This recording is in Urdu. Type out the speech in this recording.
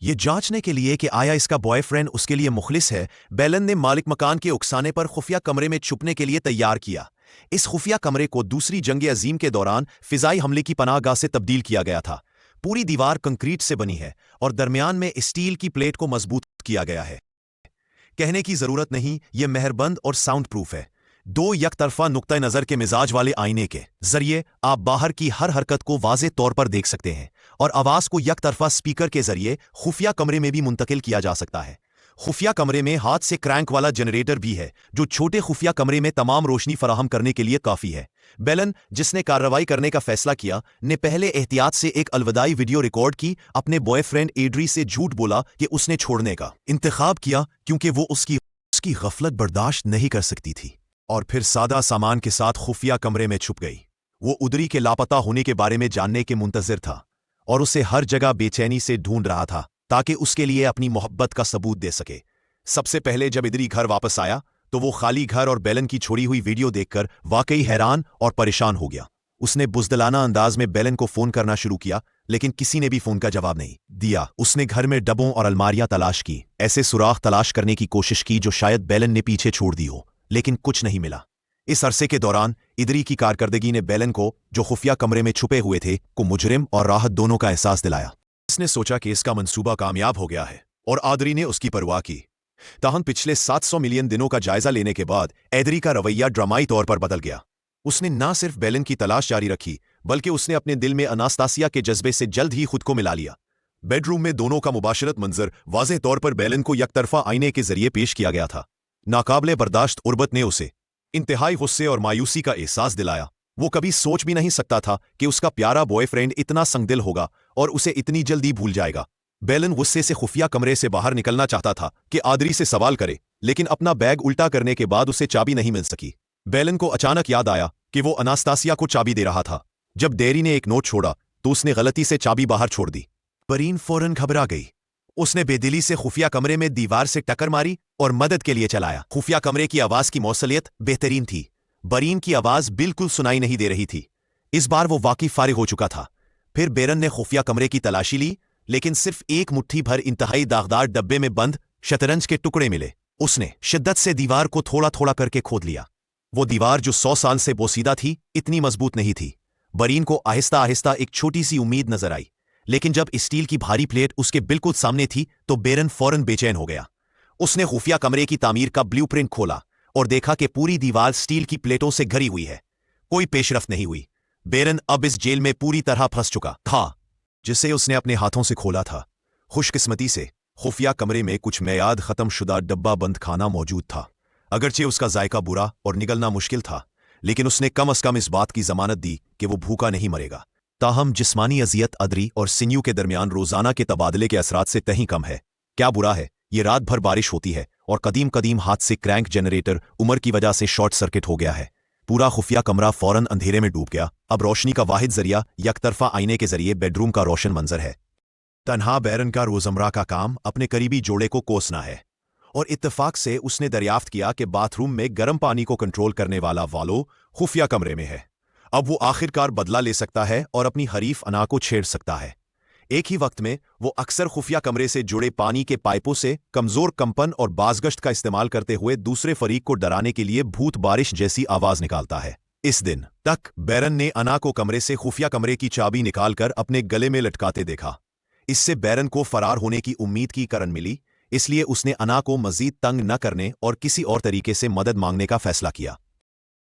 یہ جانچنے کے لیے کہ آیا اس کا بوائے فرینڈ اس کے لیے مخلص ہے، بیلن نے مالک مکان کے اکسانے پر خفیہ کمرے میں چھپنے کے لیے تیار کیا۔ اس خفیہ کمرے کو دوسری جنگ عظیم کے دوران فضائی حملے کی پناہ گاہ سے تبدیل کیا گیا تھا۔ پوری دیوار کنکریٹ سے بنی ہے اور درمیان میں اسٹیل کی پلیٹ کو مضبوط کیا گیا ہے۔ کہنے کی ضرورت نہیں، یہ مہربند اور ساؤنڈ پروف ہے۔ دو یک طرفہ نقطہ نظر کے مزاج والے آئینے کے ذریعے آپ باہر کی ہر حرکت کو واضح طور پر دیکھ سکتے ہیں، اور آواز کو یک طرفہ سپیکر کے ذریعے خفیہ کمرے میں بھی منتقل کیا جا سکتا ہے۔ خفیہ کمرے میں ہاتھ سے کرینک والا جنریٹر بھی ہے، جو چھوٹے خفیہ کمرے میں تمام روشنی فراہم کرنے کے لیے کافی ہے۔ بیلن، جس نے کارروائی کرنے کا فیصلہ کیا، نے پہلے احتیاط سے ایک الوداعی ویڈیو ریکارڈ کی، اپنے بوائے فرینڈ ایڈری سے جھوٹ بولا کہ اس نے چھوڑنے کا انتخاب کیا کیونکہ وہ اس کی غفلت برداشت نہیں کر سکتی تھی، اور پھر سادہ سامان کے ساتھ خفیہ کمرے میں چھپ گئی۔ وہ ادری کے لاپتہ ہونے کے بارے میں جاننے کے منتظر تھا اور اسے ہر جگہ بے چینی سے ڈھونڈ رہا تھا تاکہ اس کے لیے اپنی محبت کا ثبوت دے سکے۔ سب سے پہلے جب ادری گھر واپس آیا تو وہ خالی گھر اور بیلن کی چھوڑی ہوئی ویڈیو دیکھ کر واقعی حیران اور پریشان ہو گیا۔ اس نے بزدلانہ انداز میں بیلن کو فون کرنا شروع کیا، لیکن کسی نے بھی فون کا جواب نہیں دیا۔ اس نے گھر میں ڈبوں اور الماریاں تلاش کی، ایسے سوراخ تلاش کرنے کی کوشش کی جو شاید بیلن نے پیچھے چھوڑ دی ہو، لیکن کچھ نہیں ملا۔ اس عرصے کے دوران ادری کی کارکردگی نے بیلن کو، جو خفیہ کمرے میں چھپے ہوئے تھے، کو مجرم اور راحت دونوں کا احساس دلایا۔ اس نے سوچا کہ اس کا منصوبہ کامیاب ہو گیا ہے، اور آدری نے اس کی پرواہ کی۔ تاہم پچھلے 700 ملین دنوں کا جائزہ لینے کے بعد ایدری کا رویہ ڈرامائی طور پر بدل گیا۔ اس نے نہ صرف بیلن کی تلاش جاری رکھی، بلکہ اس نے اپنے دل میں اناستاسیا کے جذبے سے جلد ہی خود کو ملا لیا۔ بیڈ روم میں دونوں کا مباشرت منظر واضح طور پر بیلن کو یک طرفہ آئینے کے ذریعے پیش کیا گیا تھا۔ ناقابل برداشت عربت نے اسے انتہائی غصے اور مایوسی کا احساس دلایا۔ وہ کبھی سوچ بھی نہیں سکتا تھا کہ اس کا پیارا بوائے فرینڈ اتنا سنگ دل ہوگا اور اسے اتنی جلدی بھول جائے گا۔ بیلن غصے سے خفیہ کمرے سے باہر نکلنا چاہتا تھا کہ آدری سے سوال کرے، لیکن اپنا بیگ الٹا کرنے کے بعد اسے چابی نہیں مل سکی۔ بیلن کو اچانک یاد آیا کہ وہ اناستاسیا کو چابی دے رہا تھا۔ جب ڈیری نے ایک نوٹ چھوڑا تو اس نے غلطی سے چابی باہر چھوڑ دی۔ برین فوراً گھبرا گئی۔ اس نے بے دلی سے خفیہ کمرے میں دیوار سے ٹکر ماری اور مدد کے لیے چلایا۔ خفیہ کمرے کی آواز کی موصلیت بہترین تھی۔ برین کی آواز بالکل سنائی نہیں دے رہی تھی۔ اس بار وہ واقعی فارغ ہو چکا تھا۔ پھر بیرن نے خفیہ کمرے کی تلاشی لی، لیکن صرف ایک مٹھی بھر انتہائی داغدار ڈبے میں بند شطرنج کے ٹکڑے ملے۔ اس نے شدت سے دیوار کو تھوڑا تھوڑا کر کے کھود لیا۔ وہ دیوار جو 100 سال سے بوسیدہ تھی، اتنی مضبوط نہیں تھی۔ برین کو آہستہ آہستہ ایک چھوٹی سی امید نظر آئی، لیکن جب اسٹیل کی بھاری پلیٹ اس کے بالکل سامنے تھی تو بیرن فوراً بے چین ہو گیا۔ اس نے خفیہ کمرے کی تعمیر کا بلیو پرنٹ کھولا اور دیکھا کہ پوری دیوار اسٹیل کی پلیٹوں سے گھری ہوئی ہے۔ کوئی پیش رفت نہیں ہوئی۔ بیرن اب اس جیل میں پوری طرح پھنس چکا تھا جسے اس نے اپنے ہاتھوں سے کھولا تھا۔ خوش قسمتی سے خفیہ کمرے میں کچھ میعاد ختم شدہ ڈبہ بند کھانا موجود تھا۔ اگرچہ اس کا ذائقہ برا اور نگلنا مشکل تھا، لیکن اس نے کم از کم اس بات کی ضمانت دی کہ وہ بھوکا نہیں مرے گا۔ تاہم جسمانی اذیت ادری اور سنیو کے درمیان روزانہ کے تبادلے کے اثرات سے کہیں کم ہے۔ کیا برا ہے، یہ رات بھر بارش ہوتی ہے اور قدیم ہاتھ سے کرینک جنریٹر عمر کی وجہ سے شارٹ سرکٹ ہو گیا ہے۔ پورا خفیہ کمرہ فوراً اندھیرے میں ڈوب گیا۔ اب روشنی کا واحد ذریعہ یک طرفہ آئینے کے ذریعے بیڈ روم کا روشن منظر ہے۔ تنہا بیرن کا روزمرہ کا کام اپنے قریبی جوڑے کو کوسنا ہے، اور اتفاق سے اس نے دریافت کیا کہ باتھ روم میں گرم پانی کو کنٹرول کرنے والا والو خفیہ کمرے میں ہے۔ اب وہ آخرکار بدلہ لے سکتا ہے اور اپنی حریف انا کو چھیڑ سکتا ہے۔ ایک ہی وقت میں وہ اکثر خفیہ کمرے سے جڑے پانی کے پائپوں سے کمزور کمپن اور بازگشت کا استعمال کرتے ہوئے دوسرے فریق کو ڈرانے کے لیے بھوت بارش جیسی آواز نکالتا ہے۔ اس دن تک بیرن نے انا کو کمرے سے خفیہ کمرے کی چابی نکال کر اپنے گلے میں لٹکاتے دیکھا۔ اس سے بیرن کو فرار ہونے کی امید کی کرن ملی، اس لیے اس نے انا کو مزید تنگ نہ کرنے اور کسی اور طریقے سے مدد مانگنے کا فیصلہ کیا۔